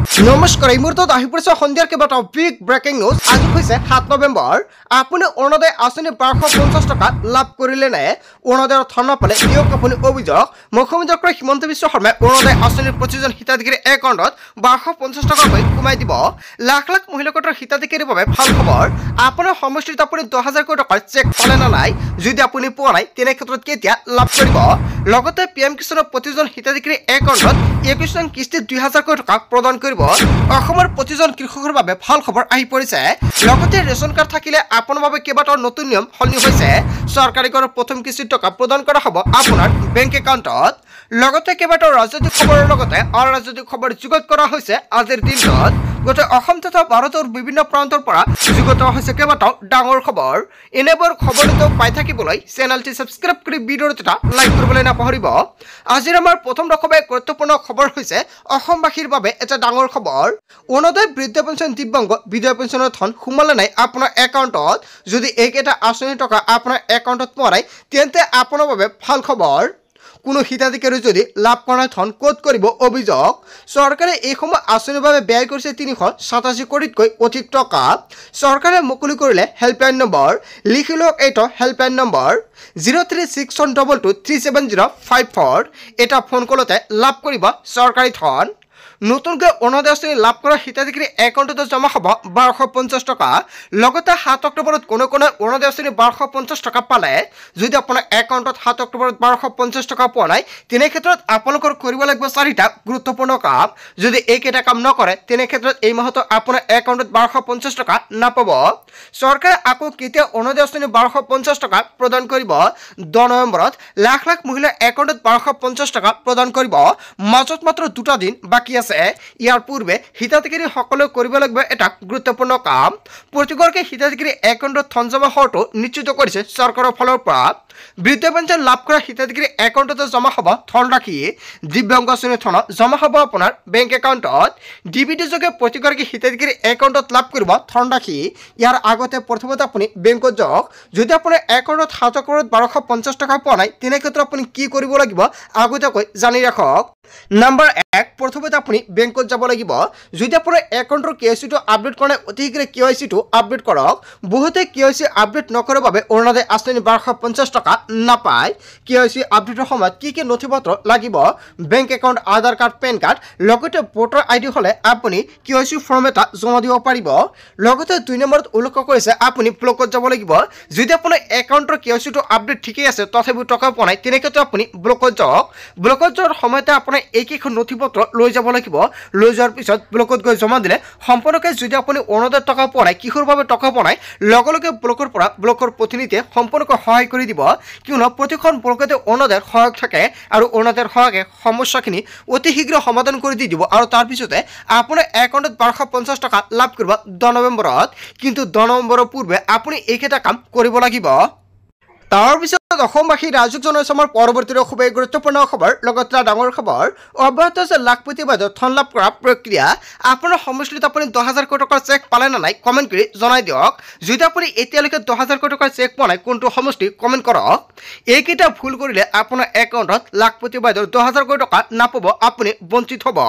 নমস্কাৰ এই মুহূৰ্তত আহি পৰিছে সন্ধিয়াৰ কেইবাটাও বিগ ব্ৰেকিং নিউজ। আজি হৈছে 7 নৱেম্বৰ। আপুনি অৰুণোদয় আঁচনি 1250 টকা লাভ কৰিলে নে? অৰুণোদয়ৰ ধন নাপালে দিয়ক আপুনি অভিযোগ। মুখ্যমন্ত্ৰী হিমন্ত বিশ্ব শৰ্মাই অৰুণোদয় আঁচনিৰ প্ৰতিজন হিতাধিকাৰীৰ একাউণ্টত 1250 টকাকৈ কমাই দিব। লাখ লাখ মহিলাগোটৰ হিতাধিকাৰীৰ বাবে ভাল খবৰ। আপোনাৰ সমষ্টিত আপুনি 10,000 কোটি টকাৰ চেক পালে নে নাই? যদি আপুনি পোৱা নাই তেনে ক্ষেত্ৰত কেতিয়া লাভ কৰিব? লগতে পিএম কিষাণৰ প্ৰতিজন হিতাধিকাৰীৰ একাউণ্টত 21 নং কিস্তিত 2,000 কোটি টকা প্ৰদান কৰিব। অসমৰ প্ৰতিজন কৃষকৰ বাবে ভাল খবৰ আহি পৰিছে। লগতে ৰেচন কাৰ্ড থাকিলে আপোনাৰ বাবে কেইবাটাও নতুন নিয়ম সলনি হৈছে। চৰকাৰী কৰৰ প্ৰথম কিস্তিৰ টকা প্ৰদান কৰা হ'ব আপোনাৰ বেংক একাউণ্টত। লগতে কেইবাটাও ৰাজনৈতিক খবৰৰ লগতে অৰাজনৈতিক খবৰ যুগুত কৰা হৈছে আজিৰ দিনটোত। গোটেই অসম তথা ভাৰতৰ বিভিন্ন প্ৰান্তৰ পৰা যুগুত হৈছে কেইবাটাও ডাঙৰ খবৰ। এনেবোৰ খবৰটো পাই থাকিবলৈ চেনেলটি ছাবস্ক্ৰাইব কৰি ভিডিঅ'টো এটা লাইক কৰিবলৈ নাপাহৰিব। আজিৰ আমাৰ প্ৰথম ৰকমে গুৰুত্বপূৰ্ণ খবৰ হৈছে অসমবাসীৰ বাবে এটা ডাঙৰ খবৰ। অৰুণোদয় বৃদ্ধ পেঞ্চন দিব্যাংগ বিধৱা পেঞ্চনৰ ধন সোমালে নাই আপোনাৰ একাউণ্টত? যদি এইকেইটা আঁচনিৰ টকা আপোনাৰ একাউণ্টত পোৱা নাই তেন্তে আপোনাৰ বাবে ভাল খবৰ। কোনো হিতাধিকাৰী যদি লাভ কৰা ধন ক'ত কৰিব অভিযোগ। চৰকাৰে এইসমূহ আঁচনিৰ বাবে ব্যয় কৰিছে 387 কোটিতকৈ অধিক টকা। চৰকাৰে মুকলি কৰিলে হেল্পলাইন নম্বৰ। লিখি লওক এইটো হেল্পলাইন নম্বৰ 0362237054। এটা ফোন কলতে লাভ কৰিব চৰকাৰী ধন। নতুনকৈ অৰুণোদয় আঁচনি লাভ কৰা হিতাধিকাৰী একাউণ্টত জমা হ'ব 1250 টকা। লগতে 7 অক্টোবৰত কোনো অৰুণোদয় আঁচনি 1250 টকা পালে। যদি আপোনাৰ একাউণ্টত 7 অক্টোবৰত 1250 টকা পোৱা নাই তেনে ক্ষেত্ৰত আপোনালোকৰ কৰিব লাগিব 4টা গুৰুত্বপূৰ্ণ কাম। যদি এইকেইটা কাম নকৰে তেনে ক্ষেত্ৰত এই মাহতো আপোনাৰ একাউণ্টত 1250 টকা নাপাব। চৰকাৰে আকৌ কেতিয়া অৰুণোদয় আঁচনি 1250 টকা প্ৰদান কৰিব? 10 নৱেম্বৰত লাখ লাখ মহিলাৰ একাউণ্টত 1250 টকা প্ৰদান কৰিব। মাজত মাত্ৰ 2টা দিন বাকী আছে। ইয়াৰ পূৰ্বে হিতাধিকাৰীসকলে কৰিব লাগিব এটা গুৰুত্বপূৰ্ণ কাম। প্ৰতিগৰাকী হিতাধিকাৰী একাউণ্টত ধন জমা হোৱাটো নিশ্চিত কৰিছে চৰকাৰৰ ফালৰ পৰা। বৃদ্ধ পেঞ্চন লাভ কৰা হিতাধিকাৰী একাউণ্টতে জমা হ'ব ধনৰাশি। দিব্যাংগ আঁচনিৰ ধন জমা হ'ব আপোনাৰ বেংক একাউণ্টত। ডিবিটি যোগে প্ৰতিগৰাকী হিতাধিকাৰী একাউণ্টত লাভ কৰিব ধনৰাশি। ইয়াৰ আগতে প্ৰথমতে আপুনি বেংকত যাওক। যদি আপোনাৰ একাউণ্টত 7 অক্টোবৰত 1250 টকা পোৱা নাই তেনে ক্ষেত্ৰত আপুনি কি কৰিব লাগিব আগতীয়াকৈ জানি ৰাখক। নম্বৰ 1, প্ৰথমতে আপুনি বেংকত যাব লাগিব। যদি আপোনাৰ একাউণ্টৰ KYC-টো আপডেট কৰা নাই অতি শীঘ্ৰে KYC-টো আপডেট কৰক। বহুতে KYC আপডেট নকৰাৰ বাবে অৰুণোদয় আঁচনি 1250 টকা নাপায়। KYC আপডেটৰ সময়ত কি কি নথিপত্ৰ লাগিব? বেংক একাউণ্ট, আধাৰ কাৰ্ড, পেন কাৰ্ড, লগতে ভোটাৰ ID হ'লে আপুনি KYC ফৰ্ম এটা জমা দিব পাৰিব। লগতে 2 নম্বৰত উল্লেখ কৰিছে আপুনি ব্লকত যাব লাগিব। যদি আপোনাৰ একাউণ্টৰ KYC-টো আপডেট ঠিকেই আছে তথাপিও টকা পোৱা নাই তেনে ক্ষেত্ৰত আপুনি ব্লকত যাওক। ব্লকত যোৱাৰ সময়তে আপোনাৰ এইকেইখন নথিপত্ৰ লৈ যাব লাগিব। লৈ যোৱাৰ পিছত ব্লকত গৈ জমা দিলে সম্পূৰ্ণকৈ যদি আপুনি অৰুণোদয়ৰ টকা পোৱা নাই, কিহৰ বাবে টকা পোৱা নাই, লগে লগে ব্লকৰ পৰা ব্লকৰ প্ৰতিনিধিয়ে সম্পূৰ্ণকৈ সহায় কৰি দিব। কিয়নো প্ৰতিখন ব্লকতে অৰুণোদয়ৰ সহায়ক থাকে আৰু অৰুণোদয়ৰ সহায়কে সমস্যাখিনি অতি শীঘ্ৰে সমাধান কৰি দি দিব আৰু তাৰপিছতে আপোনাৰ একাউণ্টত 1250 টকা লাভ কৰিব 10 নৱেম্বৰত। কিন্তু 10 নৱেম্বৰৰ পূৰ্বে আপুনি এইকেইটা কাম কৰিব লাগিব। তাৰপিছত অসমবাসী ৰাইজক জনাইছো আমাৰ পৰৱৰ্তী খুবেই গুৰুত্বপূৰ্ণ খবৰ। লগতে ডাঙৰ খবৰ অব্যাহত আছে লাখপতি বাইদেউ ধন লাভ কৰা প্ৰক্ৰিয়া। আপোনাৰ সমষ্টিত আপুনি 10,000 কোটি টকাৰ চেক পালে নে নাই কমেণ্ট কৰি জনাই দিয়ক। যদি আপুনি এতিয়ালৈকে 10,000 কোটি টকাৰ চেক পোৱা নাই কোনটো সমষ্টি কমেণ্ট কৰক। এইকেইটা ভুল কৰিলে আপোনাৰ একাউণ্টত লাখপতি বাইদেউৰ 10,000 কোটি টকা নাপাব, আপুনি বঞ্চিত হ'ব।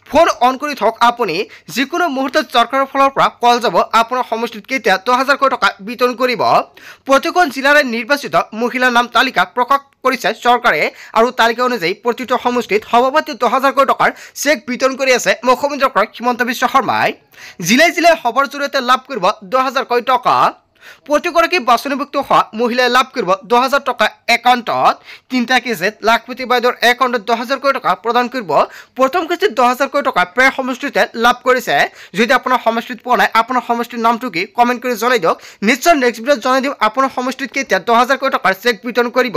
ফোন অন কৰি থওক। আপুনি যিকোনো মুহূৰ্তত চৰকাৰৰ ফালৰ পৰা কল যাব আপোনাৰ সমষ্টিত কেতিয়া 10,000 কোটি টকা বিতৰণ কৰিব। প্ৰতিখন জিলাৰে নিৰ্বাচিত মহিলাৰ নাম তালিকা প্ৰকাশ কৰিছে চৰকাৰে আৰু তালিকা অনুযায়ী প্ৰতিটো সমষ্টিত সভাপতি 10,000 কোটি টকাৰ চেক বিতৰণ কৰি আছে মুখ্যমন্ত্ৰী হিমন্ত বিশ্ব শৰ্মাই। জিলাই জিলাই সভাৰ জৰিয়তে লাভ কৰিব 10,000 কোটি টকা। প্ৰতিগৰাকী বাছনিভুক্ত হোৱা মহিলাই লাভ কৰিব 10,000 টকা একাউণ্টত। 3টা কিস্তিত লাখপতি বাইদেউৰ একাউণ্টত 10,000 কোটি টকা প্ৰদান কৰিব। প্ৰথম কিস্তিত 10,000 কোটি টকা প্ৰায় সমষ্টিতে লাভ কৰিছে। যদি আপোনাৰ সমষ্টিত পোৱা নাই আপোনাৰ সমষ্টিৰ নামটো কি কমেণ্ট কৰি জনাই দিয়ক। নিশ্চয় নেক্সট ভিডিঅ'ত জনাই দিম আপোনাৰ সমষ্টিত কেতিয়া 10,000 কোটি টকাৰ চেক বিতৰণ কৰিব।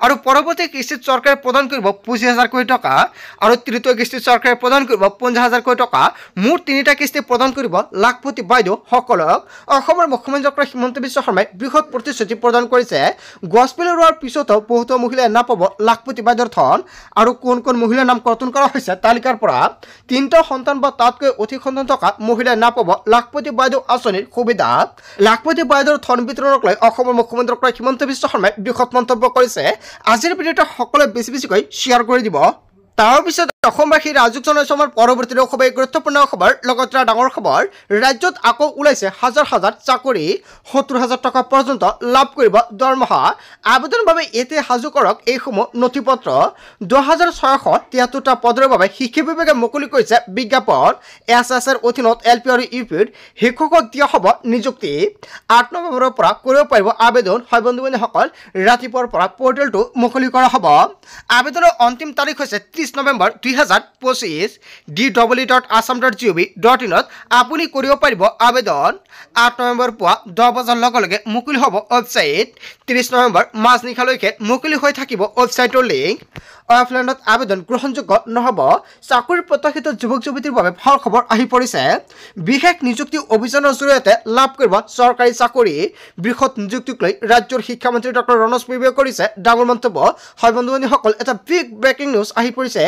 আৰু পৰৱৰ্তী কিস্তিত চৰকাৰে প্ৰদান কৰিব 25,000 কোটি টকা আৰু তৃতীয় কিস্তিত চৰকাৰে প্ৰদান কৰিব 50,000 কোটি টকা। মুঠ 3টা কিস্তি প্ৰদান কৰিব লাখপতি বাইদেউসকলক। অসমৰ মুখ্যমন্ত্ৰী হিমন্ত বিশ্ব শৰ্মাই বৃহৎ প্ৰতিশ্ৰুতি প্ৰদান কৰিছে। গছপুলি ৰোৱাৰ পিছতো বহুতো মহিলাই নাপাব লাখপতি বাইদেউৰ ধন। আৰু কোন কোন মহিলাৰ নাম কৰ্তন কৰা হৈছে তালিকাৰ পৰা। 3টা সন্তান বা তাতকৈ অধিক সন্তান থকা মহিলাই নাপাব লাখপতি বাইদেউ আঁচনিৰ সুবিধা। লাখপতি বাইদেউৰ ধন বিতৰণক লৈ অসমৰ মুখ্যমন্ত্ৰী হিমন্ত বিশ্ব শৰ্মাই বৃহৎ মন্তব্য কৰিছে। আজিৰ ভিডিঅ'টো সকলোৱে বেছি বেছিকৈ শ্বেয়াৰ কৰি দিব। তাৰপিছত অসমবাসী ৰাজুক জনাইছো আমাৰ পৰৱৰ্তী খবৰ গুৰুত্বপূৰ্ণ খবৰ লগতে ডাঙৰ খবৰ ৰাজ্যত আকৌ ওলাইছে হাজাৰ হাজাৰ চাকৰি ৭০,০০০ টকা পৰ্যন্ত লাভ কৰিব দৰমহা আবেদনৰ বাবে এতিয়া সাজু কৰক এইসমূহ নথিপত্ৰ ২৬৭৩টা পদৰ বাবে শিক্ষা বিভাগে মুকলি কৰিছে বিজ্ঞাপন এছএছৰ অধীনত এলপি আৰু ইউপিৰ শিক্ষকক দিয়া হ'ব নিযুক্তি ৮ নৱেম্বৰৰ পৰা কৰিব পাৰিব আবেদন হয় বন্ধু-বান্ধৱীসকল ৰাতিপুৱাৰ পৰা পৰ্টেলটো মুকলি কৰা হ'ব আবেদনৰ অন্তিম তাৰিখ হৈছে ৩০ নৱেম্বৰ 2025 dw.assam.gov.in আপুনি কৰিব পাৰিব আবেদন ৮ নৱেম্বৰ পুৱা 10 বজাৰ লগে মুকলি হ'ব ৱেবছাইট 30 নৱেম্বৰ মাজনিশালৈকে মুকলি হৈ থাকিব ৱেবছাইটৰ লিংক অফলাইনত আবেদন গ্ৰহণযোগ্য নহ'ব চাকৰি প্ৰত্যাশিত যুৱক যুৱতীৰ বাবে ভাল খবৰ আহি পৰিছে বিশেষ নিযুক্তি অভিযানৰ জৰিয়তে লাভ কৰিব চৰকাৰী চাকৰি বৃহৎ নিযুক্তিক লৈ ৰাজ্যৰ শিক্ষামন্ত্ৰী ডক্টৰ ৰণোজ পেগুৱে কৰিছে ডাঙৰ মন্তব্য হয় বন্ধু-বান্ধৱীসকল এটা বিগ ব্ৰেকিং নিউজ আহি পৰিছে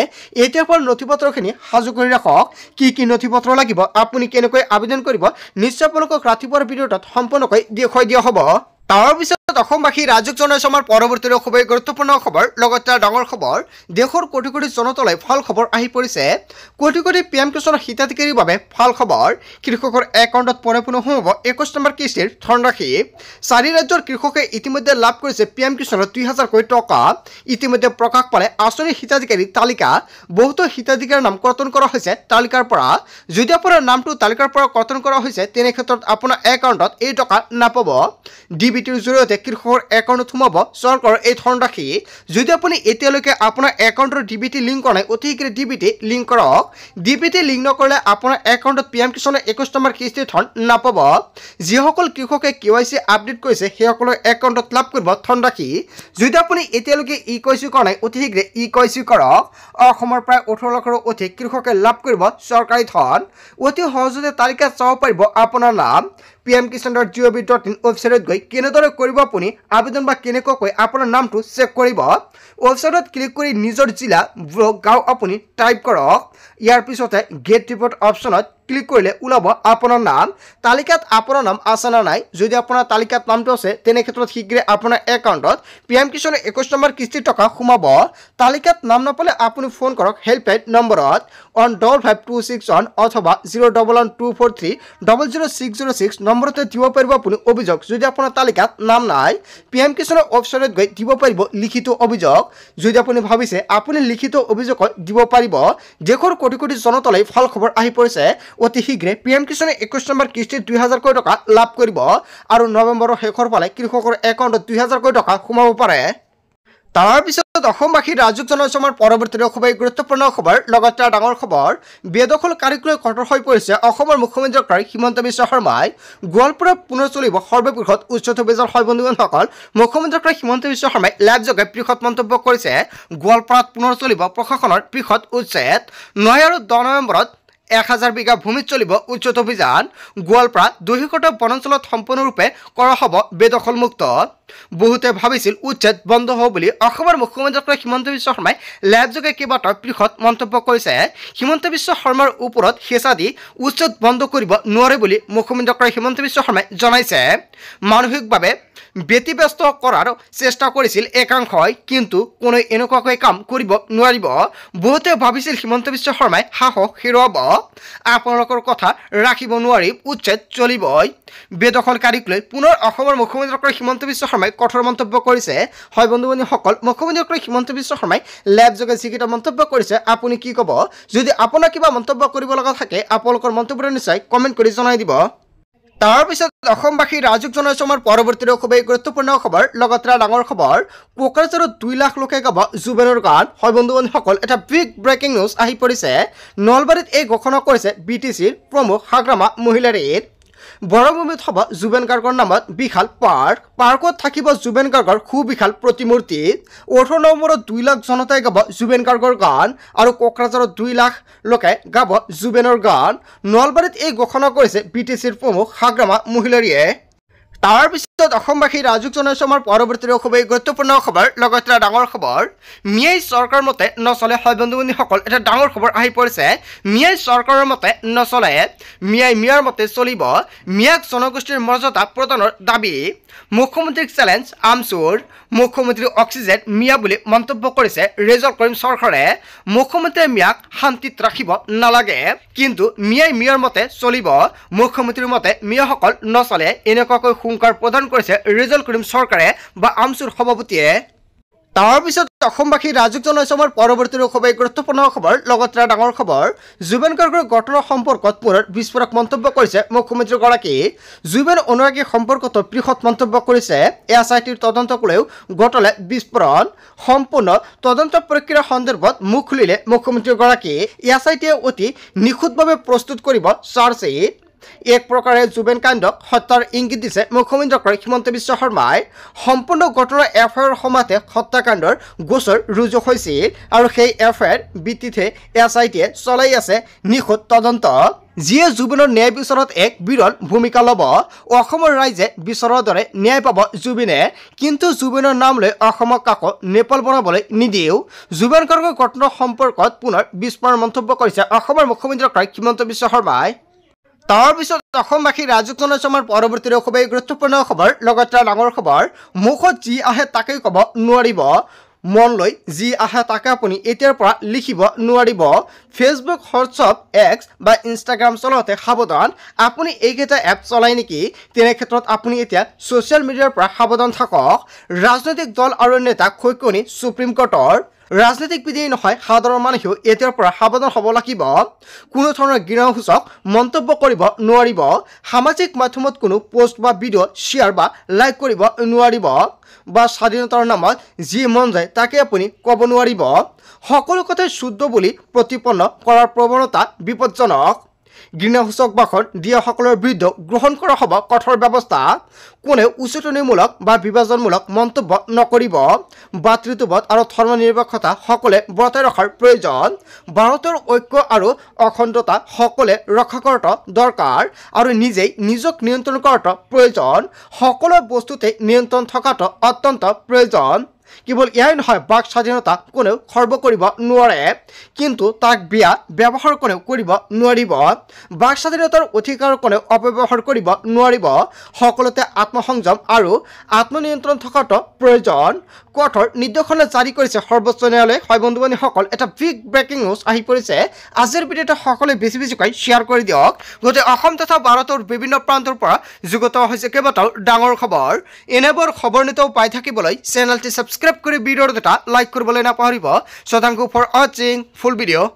এতিয়াৰ পৰা নথিপত্ৰখিনি সাজু কৰি ৰাখক কি নথিপত্ৰ লাগিব আপুনি কেনেকৈ আবেদন কৰিব নিশ্চয় আপোনালোকক ৰাতিপুৱাৰ ভিডিঅ'টোত সম্পূৰ্ণকৈ দেখুৱাই দিয়া হ'ব তাৰ পিছত অসমবাসী ৰাজুক জনাইছো আমাৰ পৰৱৰ্তী খুবেই গুৰুত্বপূৰ্ণ খবৰ লগতে ডাঙৰ খবৰ দেশৰ কোটি কোটি জনতালৈ ভাল খবৰ আহি পৰিছে কোটি কোটি পিএম কিষাণৰ হিতাধিকাৰীৰ বাবে ভাল খবৰ কৃষকৰ একাউণ্টত পৰিপূৰ্ণ হ'ব ২১ নম্বৰ কিস্তিৰ ধনৰাশি ৪ ৰাজ্যৰ কৃষকে ইতিমধ্যে লাভ কৰিছে পিএম কিষাণৰ ২০০০ কোটি টকা ইতিমধ্যে প্ৰকাশ পালে আঁচনিৰ হিতাধিকাৰীৰ তালিকা বহুতো হিতাধিকাৰীৰ নাম কৰ্তন কৰা হৈছে তালিকাৰ পৰা যদি আপোনাৰ নামটো তালিকাৰ পৰা কৰ্তন কৰা হৈছে তেনে ক্ষেত্ৰত আপোনাৰ একাউণ্টত এই টকা নাপাব ডিবিটিৰ জৰিয়তে কৃষকৰ একাউণ্টত সোমাব চৰকাৰৰ এই ধনৰাশি যদি আপুনি এতিয়ালৈকে আপোনাৰ একাউণ্টৰ ডিবিটি লিংক কৰা নাই অতি শীঘ্ৰে ডিবিটি লিংক কৰক ডিবিটি লিংক নকৰিলে আপোনাৰ একাউণ্টত পিএম কিষাণৰ ২১ নম্বৰ কিস্তিৰ ধন নাপাব যিসকল কৃষকে কেৱাইচি আপডেট কৰিছে সেইসকলৰ একাউণ্টত লাভ কৰিব ধনৰাশি যদি আপুনি এতিয়ালৈকে ই কেৱাইচি কৰা নাই অতি শীঘ্ৰে ই কেৱাইচি কৰক অসমৰ প্ৰায় ১৮ লাখৰো অধিক কৃষকে লাভ কৰিব চৰকাৰী ধন অতি সহজতে তালিকাত চাব পাৰিব আপোনাৰ নাম pmkisan.gov.in ৱেবছাইটত গৈ কেনেদৰে কৰিব আপুনি আবেদন বা কেনেকৈ আপোনাৰ নামটো চেক কৰিব ৱেবছাইটত ক্লিক কৰি নিজৰ জিলা গাঁও আপুনি টাইপ কৰক ইয়াৰ পিছতে গেট ৰিপৰ্ট অপশ্যনত ক্লিক কৰিলে ওলাব আপোনাৰ নাম তালিকাত আপোনাৰ নাম আছে না নাই যদি আপোনাৰ তালিকাত নামটো আছে তেনে ক্ষেত্ৰত শীঘ্ৰে আপোনাৰ একাউণ্টত পিএম কিষাণৰ ২১ নম্বৰ কিস্তিৰ টকা সোমাব তালিকাত নাম নাপালে আপুনি ফোন কৰক হেল্পলাইন নম্বৰত 155261 অথবা 01124300606 নম্বৰতে দিব পাৰিব আপুনি অভিযোগ যদি আপোনাৰ তালিকাত নাম নাই পিএম কিষাণৰ ৱেবছাইটত গৈ দিব পাৰিব লিখিত অভিযোগ যদি আপুনি ভাবিছে আপুনি লিখিত অভিযোগ দিব পাৰিব দেশৰ কোটি কোটি জনতালৈ ভাল খবৰ আহি পৰিছে অতি শীঘ্ৰে পিএম কিষাণৰ ২১ নম্বৰ কিস্তিৰ ২০০০ কোটি টকা লাভ কৰিব আৰু নৱেম্বৰৰ শেষৰ ফালে কৃষকৰ একাউণ্টত ২০০০ কোটি টকা সোমাব পাৰে তাৰ পিছত অসমবাসী ৰাজুক জনাইছো আমাৰ পৰৱৰ্তী খুবেই গুৰুত্বপূৰ্ণ খবৰ লগতে ডাঙৰ খবৰ বেদখলকাৰীক লৈ কঠোৰ হৈ পৰিছে অসমৰ মুখ্যমন্ত্ৰী হিমন্ত বিশ্ব শৰ্মাই গোৱালপাৰাত পুনৰ চলিব সৰ্ববৃহৎ উচ্ছেদ অভিযান হয় বন্ধু-বান্ধৱীসকল মুখ্যমন্ত্ৰী হিমন্ত বিশ্ব শৰ্মাই লাইভযোগে বৃহৎ মন্তব্য কৰিছে গোৱালপাৰাত পুনৰ চলিব প্ৰশাসনৰ বৃহৎ উচ্ছেদ ৯ আৰু ১০ নৱেম্বৰত ১০০০ বিঘা ভূমিত চলিব উচ্ছেদ অভিযান গোৱালপাৰা দহিকটা বনাঞ্চলত সম্পূৰ্ণৰূপে কৰা হ'ব বেদখলমুক্ত বহুতে ভাবিছিল উচ্ছেদ বন্ধ হ'ব বুলি অসমৰ মুখ্যমন্ত্ৰী হিমন্ত বিশ্ব শৰ্মাই লাইভযোগে কেইবাটাও বৃহৎ মন্তব্য কৰিছে হিমন্ত বিশ্ব শৰ্মাৰ ওপৰত হেঁচা দি উচ্ছেদ বন্ধ কৰিব নোৱাৰে বুলি মুখ্যমন্ত্ৰী হিমন্ত বিশ্ব শৰ্মাই জনাইছে মানসিকভাৱে ব্যতিব্যস্ত কৰাৰ চেষ্টা কৰিছিল একাংশই কিন্তু কোনো এনেকুৱাকৈ কাম কৰিব নোৱাৰিব বহুতে ভাবিছিল হিমন্ত বিশ্ব শৰ্মাই সাহস হেৰুৱাব আপোনালোকৰ কথা ৰাখিব নোৱাৰি উচ্ছেদ চলিবই বেদখলকাৰীক লৈ পুনৰ অসমৰ মুখ্যমন্ত্ৰী হিমন্ত বিশ্ব শৰ্মাই কঠোৰ মন্তব্য কৰিছে হয় বন্ধু-বান্ধৱীসকল মুখ্যমন্ত্ৰী হিমন্ত বিশ্ব শৰ্মাই লাইভযোগে যিকেইটা মন্তব্য কৰিছে আপুনি কি ক'ব যদি আপোনাৰ কিবা মন্তব্য কৰিব লগা থাকে আপোনালোকৰ মন্তব্য নিশ্চয় কমেণ্ট কৰি জনাই দিব তাৰ পিছত অসমবাসী ৰাজুক জনাইছো আমাৰ পৰৱৰ্তী খুবেই গুৰুত্বপূৰ্ণ খবৰ লগতে ডাঙৰ খবৰ কোকৰাঝাৰত ২ লাখ লোকে গাব জুবেনৰ গান হয় বন্ধু-বান্ধৱীসকল এটা বিগ ব্ৰেকিং নিউজ আহি পৰিছে নলবাৰীত এই ঘোষণা কৰিছে বিটিচিৰ প্ৰমুখ হাগ্ৰামা মহিলাৰীৰ বৰভূমিত হ'ব জুবেন গাৰ্গৰ নামত বিশাল পাৰ্কত থাকিব জুবেন গাৰ্গৰ সুবিশাল প্ৰতিমূৰ্তি ১৮ নৱেম্বৰত ২ লাখ জনতাই গাব জুবেন গাৰ্গৰ গান আৰু কোকৰাঝাৰত ২ লাখ লোকে গাব জুবেনৰ গান নলবাৰীত এই ঘোষণা কৰিছে বিটিচিৰ প্ৰমুখ হাগ্ৰামা মহিলাৰীয়ে তাৰ পিছত অসমবাসী ৰাজুক জনাইছে আমাৰ পৰৱৰ্তী খুবেই গুৰুত্বপূৰ্ণ খবৰ লগতে এটা ডাঙৰ খবৰ মিয়াই চৰকাৰৰ মতে নচলে হয় বন্ধু-বান্ধৱীসকল এটা ডাঙৰ খবৰ আহি পৰিছে মিয়াই চৰকাৰৰ মতে নচলে মিয়াই মিয়াৰ মতে চলিব মিয়াক জনগোষ্ঠীৰ মৰ্যাদা প্ৰদানৰ দাবী মুখ্যমন্ত্ৰীক চেলেঞ্জ আমচুৰ মুখ্যমন্ত্ৰী অক্সিজেন মিয়া বুলি মন্তব্য কৰিছে ৰেজল কৰিম চৰকাৰে মুখ্যমন্ত্ৰীয়ে মিয়াক শান্তিত ৰাখিব নালাগে কিন্তু মিয়াই মিয়াৰ মতে চলিব মুখ্যমন্ত্ৰীৰ মতে মিয়াসকল নচলে এনেকুৱাকৈ হুংকাৰ প্ৰদান কৰিছে ৰেজল কৰিম চৰকাৰে বা আমচুৰ সভাপতিয়ে তাৰ পিছত অসমবাসী ৰাজুক জনাইছে আমাৰ পৰৱৰ্তী খুবেই গুৰুত্বপূৰ্ণ খবৰ লগতে এটা ডাঙৰ খবৰ জুবেন গাৰ্গৰ ঘটনাৰ সম্পৰ্কত পুনৰ বিস্ফোৰক মন্তব্য কৰিছে মুখ্যমন্ত্ৰীগৰাকী জুবেন অনুৰাগী সম্পৰ্কত বৃহৎ মন্তব্য কৰিছে এছআইটিৰ তদন্তক লৈও ঘটলে বিস্ফোৰণ সম্পূৰ্ণ তদন্ত প্ৰক্ৰিয়া সন্দৰ্ভত মুখ খুলিলে মুখ্যমন্ত্ৰীগৰাকী এছআইটিয়ে অতি নিখুঁতভাৱে প্ৰস্তুত কৰিব চাৰ্জশ্বিট এক প্ৰকাৰে জুবেন কাণ্ডক হত্যাৰ ইংগিত দিছে মুখ্যমন্ত্ৰী হিমন্ত বিশ্ব শৰ্মাই সম্পূৰ্ণ ঘটনাৰ এফআইআৰ সময়তে হত্যাকাণ্ডৰ গোচৰ ৰুজু হৈছিল আৰু সেই এফআইআৰ ভিত্তিতে এছআইটিয়ে চলাই আছে নিখুঁত তদন্ত যিয়ে জুবিনৰ ন্যায় বিচাৰত এক বিৰল ভূমিকা ল'ব অসমৰ ৰাইজে বিচৰাৰ দৰে ন্যায় পাব জুবিনে কিন্তু জুবিনৰ নাম লৈ অসমক কাকো নেপাল বনাবলৈ নিদিও জুবিন গাৰ্গৰ ঘটনাৰ সম্পৰ্কত পুনৰ বিস্ফোৰণ মন্তব্য কৰিছে অসমৰ মুখ্যমন্ত্ৰী হিমন্ত বিশ্ব শৰ্মাই তাৰ পিছত অসমবাসী ৰাজুক জনাইছে আমাৰ পৰৱৰ্তী খুবেই গুৰুত্বপূৰ্ণ খবৰ লগতে ডাঙৰ খবৰ মুখত যি আহে তাকেই ক'ব নোৱাৰিব মন লৈ যি আহে তাকে আপুনি এতিয়াৰ পৰা লিখিব নোৱাৰিব ফেচবুক হোৱাটছআপ এক্স বা ইনষ্টাগ্ৰাম চলাওঁতে সাৱধান আপুনি এইকেইটা এপ চলাই নেকি তেনে ক্ষেত্ৰত আপুনি এতিয়া ছ'চিয়েল মিডিয়াৰ পৰা সাৱধান থাকক ৰাজনৈতিক দল আৰু নেতা খৈকনি সুপ্ৰিম কোৰ্টৰ ৰাজনৈতিক বিধি নহয় সাধাৰণ মানুহেও এতিয়াৰ পৰা সাৱধান হ'ব লাগিব কোনো ধৰণৰ ঘৃণাসূচক মন্তব্য কৰিব নোৱাৰিব সামাজিক মাধ্যমত কোনো পোষ্ট বা ভিডিঅ' শ্বেয়াৰ বা লাইক কৰিব নোৱাৰিব বা স্বাধীনতাৰ নামত যি মন যায় তাকে আপুনি ক'ব নোৱাৰিব সকলো কথাই শুদ্ধ বুলি প্ৰতিপন্ন কৰাৰ প্ৰৱণতা বিপদজনক ঘৃণাসূচক ভাষণ দিয়াসকলৰ বিৰুদ্ধে গ্ৰহণ কৰা হ'ব কঠোৰ ব্যৱস্থা কোনেও উচতনিমূলক বা বিভাজনমূলক মন্তব্য নকৰিব ভাতৃত্ববোধ আৰু ধৰ্মনিৰপেক্ষতা সকলে বৰ্তাই ৰখাৰ প্ৰয়োজন ভাৰতৰ ঐক্য আৰু অখণ্ডতা সকলে ৰক্ষা কৰাটো দৰকাৰ আৰু নিজেই নিজক নিয়ন্ত্ৰণ কৰাটো প্ৰয়োজন সকলো বস্তুতে নিয়ন্ত্ৰণ থকাটো অত্যন্ত প্ৰয়োজন কেৱল ইয়াই নহয় বাক স্বাধীনতা কোনেও খৰ্ব কৰিব নোৱাৰে কিন্তু তাক বিয়া ব্যৱহাৰ কোনেও কৰিব নোৱাৰিব বাক স্বাধীনতাৰ অধিকাৰ কোনেও অপব্যৱহাৰ কৰিব নোৱাৰিব সকলোতে আত্মসংযম আৰু আত্মনিয়ন্ত্ৰণ থকাটো প্ৰয়োজন কঠোৰ নিৰ্দেশনা জাৰি কৰিছে সৰ্বোচ্চ ন্যায়ালয়ে হয় বন্ধু-বান্ধৱীসকল এটা বিগ ব্ৰেকিং নিউজ আহি পৰিছে আজিৰ ভিডিঅ'টো সকলোৱে বেছিকৈ শ্বেয়াৰ কৰি দিয়ক গতিকে অসম তথা ভাৰতৰ বিভিন্ন প্ৰান্তৰ পৰা যুগত হৈছে কেইবাটাও ডাঙৰ খবৰ এনেবোৰ খবৰ নিতৌ পাই থাকিবলৈ চেনেলটি সাবস্ক্ৰাইব কৰি ভিডিঅ'টো এটা লাইক কৰিবলৈ নাপাহৰিব so thank you for watching full video